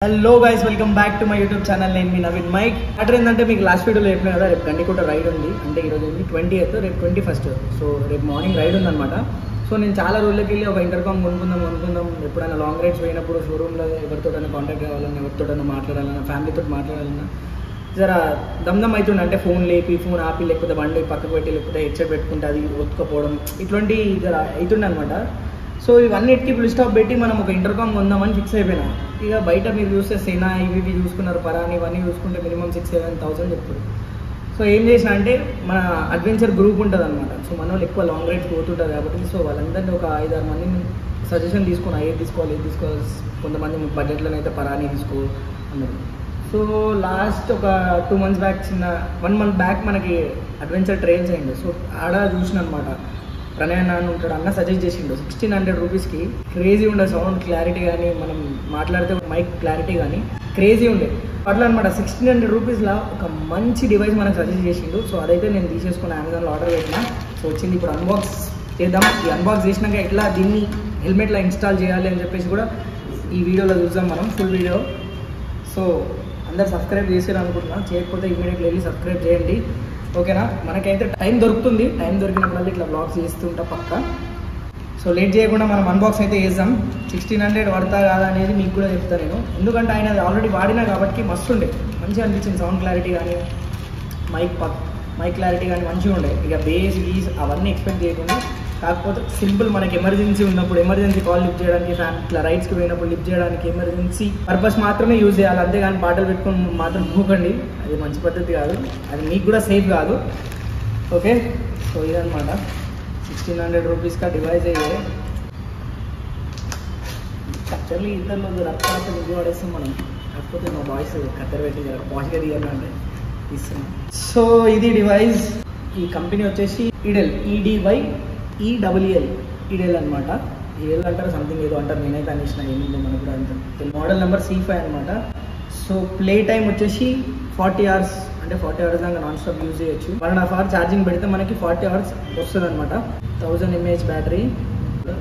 Hello guys, welcome back to my YouTube channel. నేను మీ Naveen mic. Matter ఏంటంటే మీకు last వీడియోలో చెప్పినా కదా, రేపు గండికోట రైడ్ ఉంది. అంటే ఈరోజు 20th, రేపు 21st. సో రేపు మార్నింగ్ రైడ్ ఉందన్నమాట. సో నేను చాలా రోజులకి వెళ్ళి ఒక ఇంటర్కామ్ కొనుక్కుందాం. ఎప్పుడైనా లాంగ్ రైడ్స్ పోయినప్పుడు షోరూమ్లో ఎవరితోటైనా కాంటాక్ట్ కావాలన్నా, ఎవరితోటైనా మాట్లాడాలన్నా, ఫ్యామిలీతో మాట్లాడాలన్నా జర దమ్దమ్ అవుతుండే. అంటే ఫోన్ ఆపి, లేకపోతే బండి పక్కకు పెట్టి, లేకపోతే హెడ్సెట్ పెట్టుకుంటే అది ఒత్తుకపోవడం, ఇట్లాంటి జర అవుతుండే అనమాట. సో ఇవన్నిటికీ ఫుల్ స్టాప్ పెట్టి మనం ఒక ఇంటర్కామ్ కొందామని ఫిక్స్ అయిపోయినా. ఇక బయట మీరు చూస్తే సేనా ఇవి చూసుకున్నారు, పరాని ఇవన్నీ చూసుకుంటే మినిమం 6,000-7,000 చెప్తారు. సో ఏం చేసిన అంటే మన అడ్వెంచర్ గ్రూప్ ఉంటుంది అనమాట. సో మన వాళ్ళు ఎక్కువ లాంగ్ రైడ్స్ పోతుంటారు కాబట్టి, సో వాళ్ళందరినీ ఒక 5-6 మందిని సజెషన్ తీసుకున్నా, ఏది తీసుకోవాలి. కొంతమంది బడ్జెట్లో అయితే పరాని తీసుకో అన్నారు. సో లాస్ట్ ఒక 2 months బ్యాక్, 1 month బ్యాక్ మనకి అడ్వెంచర్ ట్రైల్స్ అయింది. సో ఆడ చూసిన అనమాట. ప్రణయ్ అన్న ఉంటాడు, అన్న సజెస్ట్ చేసిండు 1,600 రూపీస్కి. క్రేజీ ఉండే సౌండ్ క్లారిటీ కానీ, మనం మాట్లాడితే మైక్ క్లారిటీ కానీ క్రేజీ ఉండే అట్లా అనమాట. 1,600 రూపీస్లో ఒక మంచి డివైస్ మనకు సజెస్ట్ చేసిండు. సో అదైతే నేను తీసేసుకుని అమెజాన్లో ఆర్డర్ పెట్టినా. సో వచ్చింది, ఇప్పుడు అన్బాక్స్ చేద్దాం. ఈ అన్బాక్స్ చేసినాక ఎట్లా దీన్ని హెల్మెట్లో ఇన్స్టాల్ చేయాలి అని చెప్పేసి కూడా ఈ వీడియోలో చూద్దాం మనం, ఫుల్ వీడియో. సో అందరు సబ్స్క్రైబ్ చేసారు అనుకుంటున్నా, చేయకపోతే ఇమీడియట్లీ వెళ్ళి సబ్స్క్రైబ్ చేయండి, ఓకేనా. మనకైతే టైం దొరుకుతుంది, టైం దొరికినప్పుడు ఇట్లా బ్లాగ్స్ చేస్తుంటా పక్క. సో లేట్ చేయకుండా మనం అన్బాక్స్ అయితే చేద్దాం. 1,600 పడతా కాదా అనేది మీకు కూడా చెప్తాను నేను, ఎందుకంటే ఆయన ఆల్రెడీ వాడినా కాబట్టి మస్తు ఉండే, మంచిగా అనిపించింది. సౌండ్ క్లారిటీ కానీ, మైక్ క్లారిటీ కానీ మంచిగా ఉండే. ఇక బేస్ అవన్నీ ఎక్స్పెక్ట్ చేయకుండా, కాకపోతే సింపుల్ మనకి ఎమర్జెన్సీ ఉన్నప్పుడు, ఎమర్జెన్సీ కాల్ లిఫ్ట్ చేయడానికి, ఇట్లా రైడ్స్కి పోయినప్పుడు లిఫ్ట్ చేయడానికి, ఎమర్జెన్సీ పర్పస్ మాత్రమే యూజ్ చేయాలి. అంతేగాని పాటలు పెట్టుకొని మాత్రం పోకండి, అది మంచి పద్ధతి కాదు, అది మీకు కూడా సేఫ్ కాదు, ఓకే. సో ఇదనమాట 1,600 రూపీస్గా డివైస్ అయ్యే. యాక్చువల్లీ ఇద్దరు రక్తాలతో నిజ పడేస్తాం మనం, కాకపోతే మా బాయ్స్ కత్తెర పెట్టి పాజిగా తీయాలంటే ఇస్తున్నాం. సో ఇది డివైస్. ఈ కంపెనీ వచ్చేసి ఈడెల్, ఈడెల్ అనమాట. ఈడెల్ అంటారు, సంథింగ్ ఏదో అంటారు, నేనైతే అనేసిన ఏమిందో మనకు కూడా అంటారు. మోడల్ నెంబర్ C5 అనమాట. సో ప్లే టైం వచ్చేసి 40 hours, అంటే 40 hours దాకా నాన్ స్టాప్ యూజ్ చేయొచ్చు. 1.5 hour ఛార్జింగ్ పెడితే మనకి 40 hours వస్తుంది అనమాట. 1000 mAh బ్యాటరీ,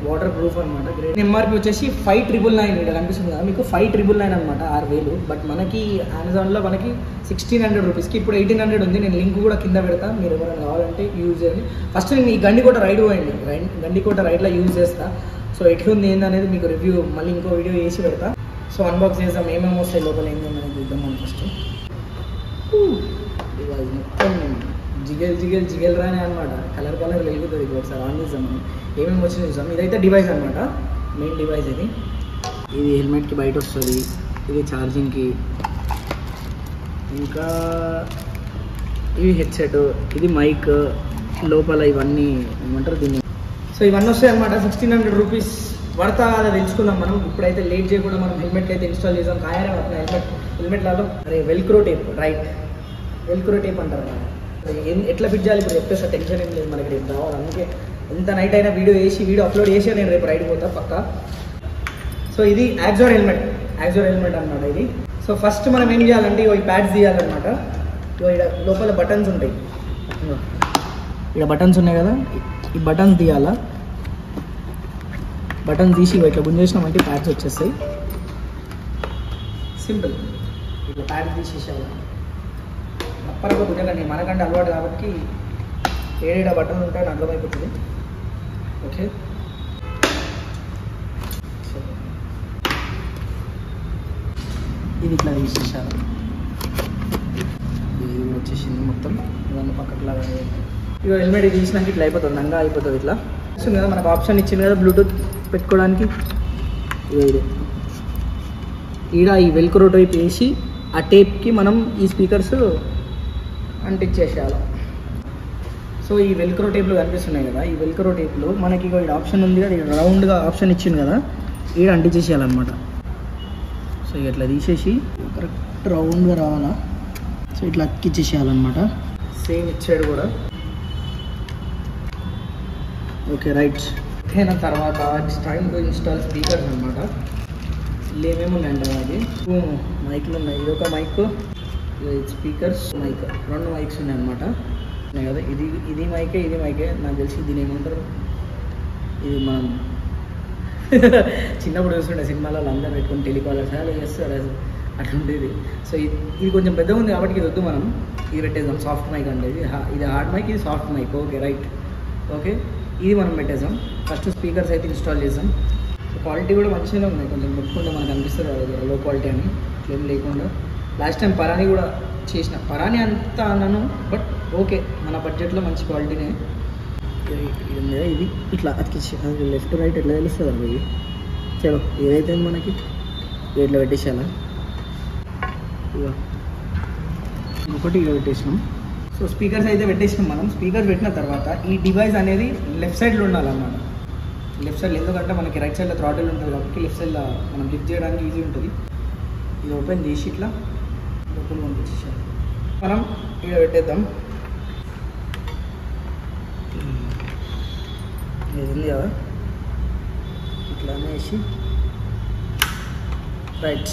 వాటర్ ప్రూఫ్ అనమాట. గ్రేట్. ఎంఆర్పి వచ్చేసి 5,999. ఇక్కడ కనిపిస్తుంది కదా మీకు, 5,999 అనమాట, 6,000. బట్ మనకి అమెజాన్లో మనకి 1,600 రూపీస్కి ఇప్పుడు 1,800 ఉంది. నేను లింక్ కూడా కింద పెడతా, మీరు ఎవరైనా కావాలంటే యూజ్ చేయండి. ఫస్ట్ నేను ఈ గండికోట రైడ్ పోయండి, గండికోట రైడ్లో యూజ్ చేస్తా. సో ఎట్లుంది ఏందనేది మీకు రివ్యూ మళ్ళీ ఇంకో వీడియో చేసి పెడతా. సో అన్బాక్స్ చేద్దాం, ఏమేమి వస్తాయి లోపల ఏంటనేది చూద్దాం మనం ఫస్ట్. మొత్తం జిగేల్ రానే అనమాట, కలర్ వెలుగుతుంది. ఒకసారి ఆన్ చేద్దాం మనం, ఏమేమి వచ్చింది చూసాం. ఇదైతే డివైస్ అనమాట, మెయిన్ డివైస్ ఇది. ఇది హెల్మెట్కి బయట వస్తుంది, ఇది ఛార్జింగ్కి, ఇంకా ఇది హెడ్సెట్, ఇది మైక్, లోపల ఇవన్నీ ఏమంటారు దీన్ని. సో ఇవన్నీ వస్తాయి అనమాట. 1,600 రూపీస్ పడతా అలా తెలుసుకుందాం మనం. ఇప్పుడైతే లేట్ చేయకుండా మనం హెల్మెట్కి అయితే ఇన్స్టాల్ చేద్దాం. కాయరే హెల్మెట్లలో అరే velcro tape, right, velcro tape అంటారు. ఎట్లా ఫిట్ చేయాలి ఇప్పుడు చెప్పేసి టెన్షన్ ఏం లేదు మనకి, రేపు రావాలి. అందుకే ఎంత నైట్ అయినా వీడియో అప్లోడ్ చేసి నేను రేపు రైడ్ పోతా పక్కా. సో ఇది యాక్జోర్ హెల్మెట్ అన్నమాట ఇది. సో ఫస్ట్ మనం ఏం చేయాలంటే ఈ ప్యాడ్స్ తీయాలన్నమాట. ఇక్కడ లోపల బటన్స్ ఉంటాయి, ఇక్కడ బటన్స్ ఉన్నాయి కదా, ఈ బటన్స్ తీయాలా. బటన్ తీసి ఇట్లా గుంజేసినామంటే ప్యాడ్స్ వచ్చేస్తాయి. సింపుల్, ఇట్లా ప్యాడ్స్ తీసేసేయాలి. అప్పటికి గుంజకండి, మనకంటే అలవాటు కాబట్టి ఏడేడా బటన్లు ఉంటాయని అర్థమైపోతుంది, ఓకే. ఇది ఇట్లా తీసేసారు, ఇది వచ్చేసింది మొత్తం. ఇవన్నీ పక్కకు లాగా ఇక హెల్మెట్ తీసినాక ఇట్లా అయిపోతుంది, నంగా అయిపోతుంది. ఇట్లా వస్తుంది కదా మనకు ఆప్షన్ ఇచ్చింది కదా బ్లూటూత్ పెట్టుకోవడానికి. ఇది ఈడ ఈ వెల్క్రో టైప్ వేసి ఆ టేప్కి మనం ఈ స్పీకర్స్ అంటించేసేయాలి. సో ఈ వెల్క్రో టేప్లు కనిపిస్తున్నాయి కదా, ఈ వెల్క్రో టేప్లో మనకి ఇక ఈ ఆప్షన్ ఉంది కదా, రౌండ్గా ఆప్షన్ ఇచ్చింది కదా, ఈడ అంటించేసేయాలన్నమాట. సో ఇట్లా తీసేసి కరెక్ట్ రౌండ్గా రావాలా. సో ఇట్లా అతికిచ్చేసేయాలన్నమాట. సేమ్ ఇచ్చాడు కూడా, ఓకే రైట్. అయిన తర్వాత it's time to install speakers అనమాట. ఏమేమి ఉన్నాయంటే అది మైక్లు ఉన్నాయి. ఇది ఒక మైక్, స్పీకర్స్, మైక్, 2 మైక్స్ ఉన్నాయి అనమాట. కదా ఇది మైకే నాకు తెలిసి దీని ఏమంటారు, ఇది మనం చిన్నప్పుడు చూస్తుండే సినిమాలో అందరూ పెట్టుకుని టెలికాలర్స్ అలా చేస్తారు. అట్లుండేది. సో ఇది కొంచెం పెద్దగా ఉంది కాబట్టి ఇది వద్దు, మనం ఇది పెట్టేద్దాం. సాఫ్ట్ మైక్ అంటే ఇది హార్డ్ మైక్, ఇది soft mic. Okay right. Okay ఇది మనం పెట్టేద్దాం. ఫస్ట్ స్పీకర్స్ అయితే ఇన్స్టాల్ చేద్దాం. క్వాలిటీ కూడా మంచిగానే ఉన్నాయి, కొంచెం పెట్టుకుంటే మనకు అనిపిస్తుంది కదా లో క్వాలిటీ అని, ఏం లేకుండా. లాస్ట్ టైం పరాని కూడా చేసిన, పరాని అంతా అన్నాను బట్ ఓకే మన బడ్జెట్లో మంచి క్వాలిటీనే. ఇది ఇట్లా అతికించి లెఫ్ట్ రైట్ ఎట్లా తెలుస్తుంది అది. ఇది చలో ఏదైతే మనకి ఇట్లా పెట్టేసాలా, ఇక ఇంకొకటి ఇక పెట్టేసినాం. సో స్పీకర్స్ అయితే పెట్టేసినాం మనం. స్పీకర్స్ పెట్టిన తర్వాత ఈ డివైస్ అనేది లెఫ్ట్ సైడ్లో ఉండాలన్నమాట. లెఫ్ట్ సైడ్ ఎందుకంటే మనకి రైట్ సైడ్లో థ్రాటిల్ ఉంటుంది కాబట్టి లెఫ్ట్ సైడ్లో మనం లిఫ్ట్ చేయడానికి ఈజీ ఉంటుంది. ఇది ఓపెన్ చేసి ఇట్లా లోపల పంపించేసాం. మనం ఇక పెట్టేద్దాం. ఇది ఉంది కదా, ఇట్లా అనేసి రైట్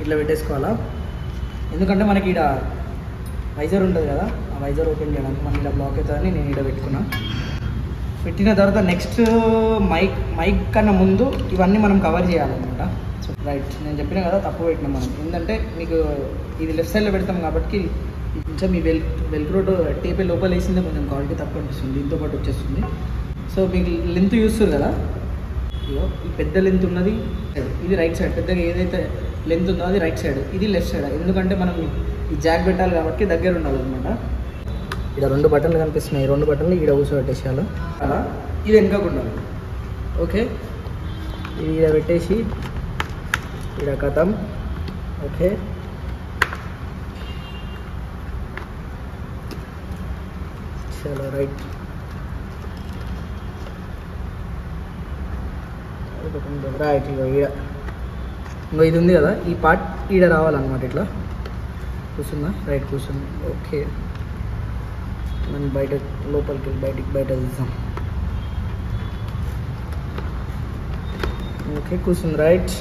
ఇట్లా పెట్టేసుకోవాలా. ఎందుకంటే మనకి ఇక్కడ వైజర్ ఉంటుంది కదా, ఆ వైజర్ ఓపెన్ చేయడానికి మనకి ఇలా బ్లాక్ అవుతుందని నేను ఇక్కడ పెట్టుకున్నా. పెట్టిన తర్వాత నెక్స్ట్ మైక్ కన్నా ముందు ఇవన్నీ మనం కవర్ చేయాలన్నమాట. సో రైట్ నేను చెప్పిన కదా తప్పు పెట్టినాం మనం. ఏంటంటే మీకు ఇది లెఫ్ట్ సైడ్లో పెడతాం కాబట్టి కొంచెం ఈ వెల్క్రో టేప్ లోపల వేసిందే కొంచెం క్వాలిటీ తక్కువ అనిపిస్తుంది, దీంతో పాటు వచ్చేస్తుంది. సో మీకు లెంత్ చూస్తుంది కదా, ఇగో ఈ పెద్ద లెంత్ ఉన్నది ఇది రైట్ సైడ్, పెద్దగా ఏదైతే లెంత్ ఉందో అది రైట్ సైడ్, ఇది లెఫ్ట్ సైడ్. ఎందుకంటే మనం ఈ జాక్ పెట్టాలి కాబట్టి దగ్గర ఉండాలన్నమాట. ఇక్కడ 2 బటన్లు కనిపిస్తున్నాయి, 2 బటన్లు ఇక్కడ కూర్చోబెట్టేసాను అలా. ఇది వెనకకు ఉండాలి. ఓకే ఇది ఇక్కడ పెట్టేసి ఇక్కడ కథం. ఓకే చలో రైట్. రైట్ ఇక ఈడ ఇంకో ఇది ఉంది కదా, ఈ పార్ట్ ఈడ రావాలన్నమాట. ఇట్లా కూర్చుందా, రైట్ కూర్చుంది. ఓకే మనం బయట లోపలికి బయట తీద్దాం. ఓకే కూర్చుంది రైట్.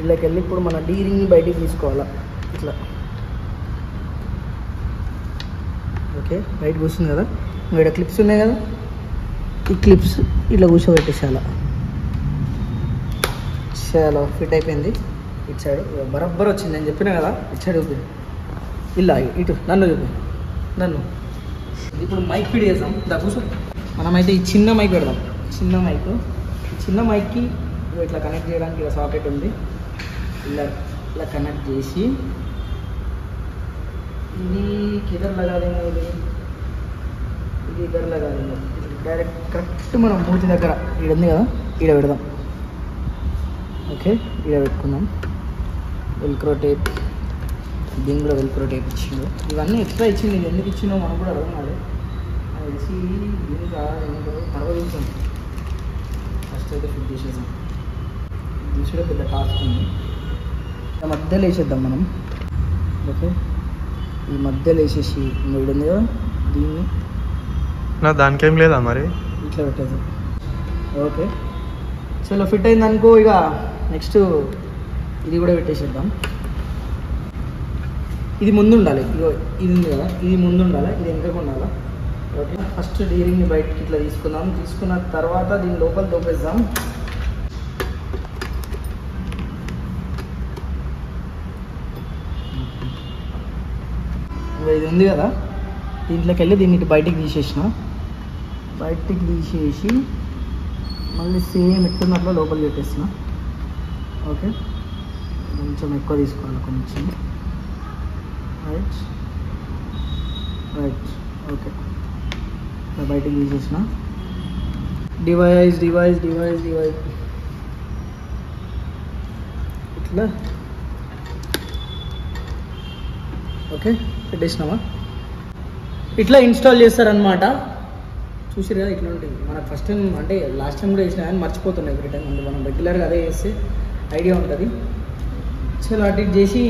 ఇళ్ళకి వెళ్ళి ఇప్పుడు మన డీ రింగ్ బయటికి తీసుకోవాలా ఇట్లా. ఓకే రైట్ కూర్చుంది కదా, ఇక్కడ క్లిప్స్ ఉన్నాయి కదా, ఈ క్లిప్స్ ఇట్లా కూర్చోబెట్టేసాలా. చాలా ఫిట్ అయిపోయింది. ఇటు సైడ్ బరబ్బర్ వచ్చింది, నేను చెప్పినా కదా ఇటు సైడ్ చూపి, ఇలా ఇటు నన్ను చూపి నన్ను. ఇప్పుడు మైక్ ఫిట్ చేద్దాం. కూర్చో. మనమైతే ఈ చిన్న మైక్ పెడదాం. చిన్న మైక్, ఈ చిన్న మైక్కి ఇట్లా కనెక్ట్ చేయడానికి ఇలా సాకెట్ ఉంది. ఇలా కనెక్ట్ చేసి ఇది కిదర్ లగాలేమో, ఇది ఇద్దరు లగాలేమో. డైరెక్ట్ కరెక్ట్ మనం మూతి దగ్గర ఈడ ఉంది కదా, ఈడ పెడదాం. ఓకే ఈడ పెట్టుకుందాం. వెల్క్రో టేప్, దీన్ని కూడా వెల్క్రో టేప్ ఇచ్చిండు. ఇవన్నీ ఎక్స్ట్రా ఇచ్చింది, ఇది ఎందుకు ఇచ్చిందో మనం కూడా అర్థం కాదు. అది తెలిసి దీనికి తర్వాత చూసాం. ఫస్ట్ అయితే ఫిట్ చేసేసాం. తీసుడే పెద్ద టాస్క్ ఉంది. మధ్యలో వేసేద్దాం మనం. ఓకే ఈ మధ్యలో వేసేసి వీడు ఉంది కదా, దీన్ని దానికి ఏం లేదా మరి ఇట్లా పెట్టేద్దాం. ఓకే చలో ఫిట్ అయింది అనుకో. ఇక నెక్స్ట్ ఇది కూడా పెట్టేసేద్దాం. ఇది ముందు ఉండాలి, ఇగో ఇది ఉంది కదా, ఇది ముందు ఉండాలి, ఇది వెనకకు ఉండాలి. ఓకే ఫస్ట్ డీరింగ్ని బయటకి ఇట్లా తీసుకుందాం. తీసుకున్న తర్వాత దీని లోపల దోపేద్దాం. ఇది ఉంది కదా, దీంట్లోకి వెళ్ళి దీన్ని బయటికి తీసేసిన. బయటికి తీసేసి మళ్ళీ సేమ్ ఎట్టున్నట్లో లోపల పెట్టేసిన. ఓకే కొంచెం ఎక్కువ తీసుకోవాలి, కొంచెం రైట్ రైట్. ఓకే ఇట్లా బయటికి తీసేసిన. డివైస్ ఇట్లా ఓకే పెట్టేసినామా. ఇట్లా ఇన్స్టాల్ చేస్తారనమాట. చూసారు కదా ఇట్లా ఉంటుంది. మనకు ఫస్ట్ టైం అంటే లాస్ట్ టైం కూడా చేసినా కానీ మర్చిపోతున్నాయి ఎవ్రీ టైం. అంటే మనం రెగ్యులర్గా అదే చేస్తే ఐడియా ఉంటుంది. చలో అటు చేసి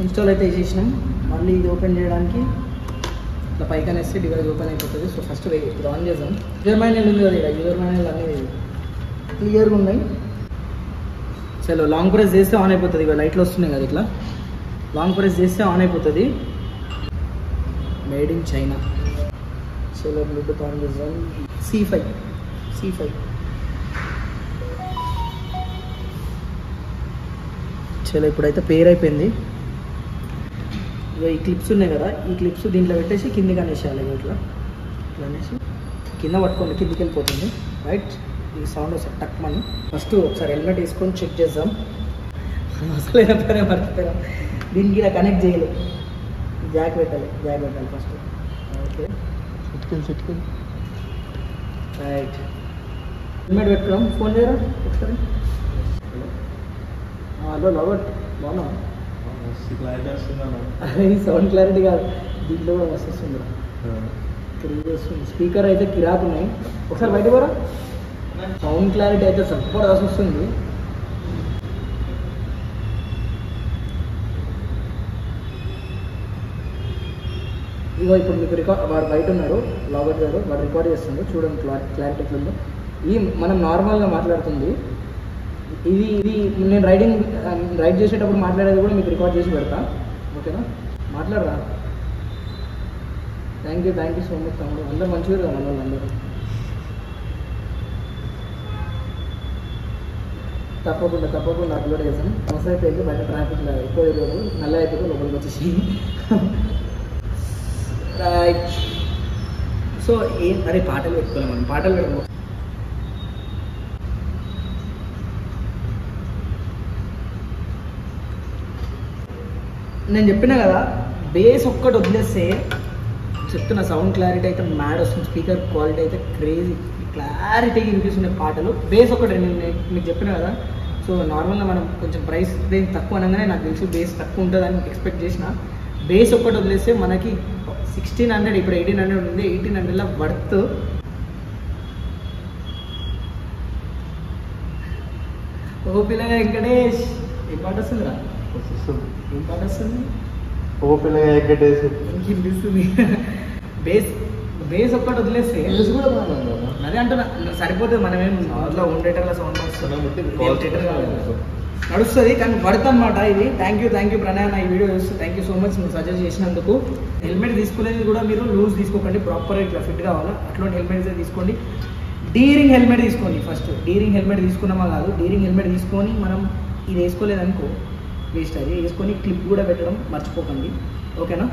ఇన్స్టాల్ అయితే చేసినాం. మళ్ళీ ఇది ఓపెన్ చేయడానికి ఇట్లా పైకి అనేస్తే డివైస్ ఓపెన్ అయిపోతుంది. సో ఫస్ట్ ఇప్పుడు ఆన్ చేద్దాం. యూజర్ మాన్యువల్ ఉంది కదా, ఇక్కడ యూజర్ మాన్యువల్ అన్నీ క్లియర్గా ఉన్నాయి. చలో లాంగ్ ప్రెస్ చేస్తే ఆన్ అయిపోతుంది. ఇక లైట్లు వస్తున్నాయి కదా, ఇట్లా లాంగ్ ప్రెస్ చేస్తే ఆన్ అయిపోతుంది. Made in China. చలో బ్లూటూత్ ఆన్ చేద్దాం. C5 చలో ఇప్పుడైతే పేరు అయిపోయింది. ఇక ఈ క్లిప్స్ ఉన్నాయి కదా, ఈ క్లిప్స్ దీంట్లో పెట్టేసి కిందికి అనేసేయాలి. ఇట్లా ఇట్లా అనేసి కింద పట్టుకోండి, కిందికి వెళ్ళిపోతుంది. రైట్, ఈ సౌండ్ వస్తుంది టక్ మని. ఫస్ట్ ఒకసారి హెల్మెట్ వేసుకొని చెక్ చేద్దాం. అసలు అయినా మర్చిపోయాం, దీనికి ఇలా కనెక్ట్ చేయలేదు. జాక్ పెట్టాలి ఫస్ట్. ఓకే, చెట్టుకుని రైట్. హెల్మెట్ పెట్టుకోవడం. ఫోన్ చేయరా ఒకసారి. హలో లాగట్, బాగున్నా? అదే ఈ సౌండ్ క్లారిటీ కాదు, దీంట్లో కూడా మస్తు వస్తుంది. వస్తుంది. స్పీకర్ అయితే కిరాకు ఉన్నాయి. ఒకసారి బయట పోరా. సౌండ్ క్లారిటీ అయితే జబర్దస్త్ వస్తుంది. ఇగో ఇప్పుడు మీకు వాడు బయట ఉన్నారు, లాగట్ గారు, వాడు రికార్డ్ చేస్తుండ్రు. చూడండి క్లారిటీ ఎట్లుందో. ఈ మనం నార్మల్గా మాట్లాడుతుంది ఇది నేను రైడ్ చేసేటప్పుడు మాట్లాడేది కూడా మీకు రికార్డ్ చేసి పెడతా. ఓకేనా, మాట్లాడరా. థ్యాంక్ యూ సో మచ్ తమ్ముడు. అందరూ మంచిగా కదా మన వాళ్ళు అందరూ. తప్పకుండా అప్లోడ్ చేస్తాను. సమస్య అయితే బయట ట్రాఫిక్ ఎక్కువ అయిపోతుంది, నల్ల అయిపోతే లోపలికి వచ్చేసి. రైట్. సో అరే పాటలు పెట్టుకోవాలి, మనం పాటలు పెట్టుకో. నేను చెప్పినా కదా, బేస్ ఒక్కటి వదిలేస్తే చెప్తున్న సౌండ్ క్లారిటీ అయితే మ్యాడ్ వస్తుంది. స్పీకర్ క్వాలిటీ అయితే క్రేజీ క్లారిటీగా వినిపిస్తున్నాయి పాటలు. బేస్ ఒకటి నేను మీకు చెప్పినా కదా. సో నార్మల్గా మనం కొంచెం ప్రైస్ రేంజ్ తక్కువ అనగానే నాకు తెలిసి బేస్ తక్కువ ఉంటుందని ఎక్స్పెక్ట్ చేసిన. బేస్ ఒక్కటి వదిలేస్తే మనకి 1600, ఇప్పుడు 1800 ఉంది. 1800లో వర్త్. ఓ పిల్లగా వెంకటేష్, ఏం పాట వస్తుందిరా? ఏం పాట వస్తుంది? ఓ పిల్లగా వెంకటేష్ ఇంకిస్తుంది. బేస్ ఒక్కటి వదిలేస్తే అదే అంటున్నా, సరిపోతుంది. మనమేం అట్లా ఉండేటర్ల సౌండ్ నడుస్తుంది, కానీ వర్త్ అనమాట ఇది. థ్యాంక్ యూ ప్రణయ్ అన్న, ఈ వీడియో చూస్తే థ్యాంక్ యూ సో మచ్ నువ్వు సజెస్ట్ చేసినందుకు. హెల్మెట్ తీసుకునేది కూడా మీరు లూజ్ తీసుకోకండి, ప్రాపర్ ఇట్లా ఫిట్ కావాలా అట్లాంటి హెల్మెట్స్ తీసుకోండి. డీరింగ్ హెల్మెట్ తీసుకోండి. ఫస్ట్ డీరింగ్ హెల్మెట్ తీసుకున్నామా కాదు, డీరింగ్ హెల్మెట్ తీసుకొని మనం ఇది వేసుకోలేదనుకో వేస్ట్. అది వేసుకొని క్లిప్ కూడా పెట్టడం మర్చిపోకండి. ఓకేనా?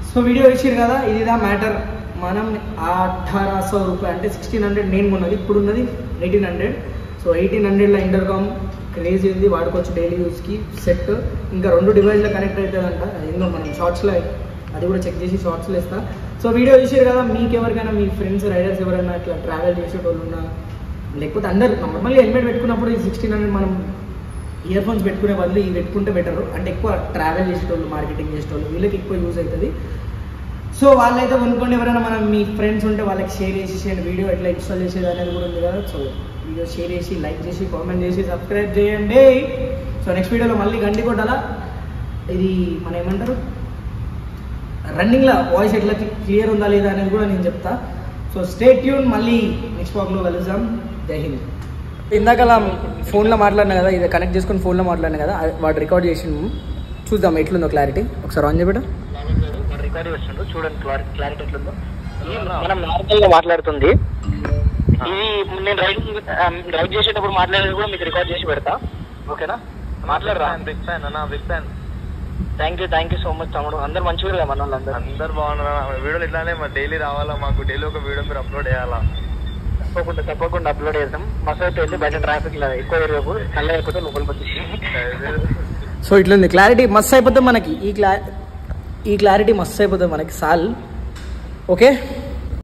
సో వీడియో వేసారు కదా, ఇదిదా మ్యాటర్. మనం 1800 రూపాయలు అంటే 1600 నేను కొన్నది, ఇప్పుడు ఉన్నది 1800. సో 1800లో ఇంటర్కామ్ క్రేజీ ఉంది, వాడుకోవచ్చు డైలీ యూస్కి. సెట్ ఇంకా 2 డివైస్లో కనెక్ట్ అవుతుందంట. ఏందో మనం షార్ట్స్లో అది కూడా చెక్ చేసి షార్ట్స్లో ఇస్తా. సో వీడియో చూసారు కదా, మీకు ఎవరికైనా మీ ఫ్రెండ్స్ రైడర్స్ ఎవరైనా ఇట్లా ట్రావెల్ చేసేటోళ్ళు ఉన్నా, లేకపోతే అందరు నార్మల్గా హెల్మెట్ పెట్టుకున్నప్పుడు ఈ 1600 మనం ఇయర్ ఫోన్స్ పెట్టుకునే బదులు ఇవి పెట్టుకుంటే బెటర్. అంటే ఎక్కువ ట్రావెల్ చేసేటోళ్ళు, మార్కెటింగ్ చేసేటోళ్ళు, వీళ్ళకి ఎక్కువ యూజ్ అవుతుంది. సో వాళ్ళైతే కొనుక్కోండి. ఎవరైనా మనం మీ ఫ్రెండ్స్ ఉంటే వాళ్ళకి షేర్ చేసేయండి. వీడియో ఎట్లా ఇన్స్టాల్ చేసేది అనేది కూడా ఉంది కదా. సో వీడియో షేర్ చేసి, లైక్ చేసి, కామెంట్ చేసి, సబ్స్క్రైబ్ చేయండి. సో నెక్స్ట్ వీడియోలో మళ్ళీ గండి కొట్టాలా. ఇది మన ఏమంటారు, రన్నింగ్లో వాయిస్ ఎట్లా క్లియర్ ఉందా లేదా అనేది కూడా నేను చెప్తా. సో స్టే ట్యూన్, మళ్ళీ నెక్స్ట్ బ్లాగ్లో కలుద్దాం. జై హింద్. ఇందాక ఫోన్లో మాట్లాడినా కదా, ఇది కనెక్ట్ చేసుకుని ఫోన్లో మాట్లాడినా కదా, వాడు రికార్డ్ చేసి చూద్దాం ఎట్లుందో క్లారిటీ. ఒకసారి ఆన్ చేయబెట్ట. రికార్డ్ చేస్తుండ్రు, చూడండి క్లారిటీ ఎట్లుందో. మనం నార్మల్గా మాట్లాడుతుంది ఇది. నేను రైడ్ చేసేటప్పుడు మాట్లాడేది కూడా మీకు రికార్డ్ చేసి పెడతా. ఓకేనా? మాట్లాడరా. Big fan. Thank you so much తమ్ముడు. అందరు మంచిగా కదా మన వాళ్ళు? అందరు బాగున్నారా? వీడియోలు ఇట్లానే డైలీ రావాలా, మాకు డైలీ ఒక వీడియో మీరు అప్లోడ్ చేయాలా. తప్పకుండా అప్లోడ్ చేద్దాం. మస్తు అయితే వెళ్ళి బయట ట్రాఫిక్ ఎక్కువ రేపు కళ్ళ అయిపోతే లోపలికి వచ్చేసి. సో ఇట్లుంది క్లారిటీ, మస్తు అయిపోతుంది మనకి. ఈ క్లారిటీ మస్తు అయిపోతుంది మనకి. సాల్ ఓకే.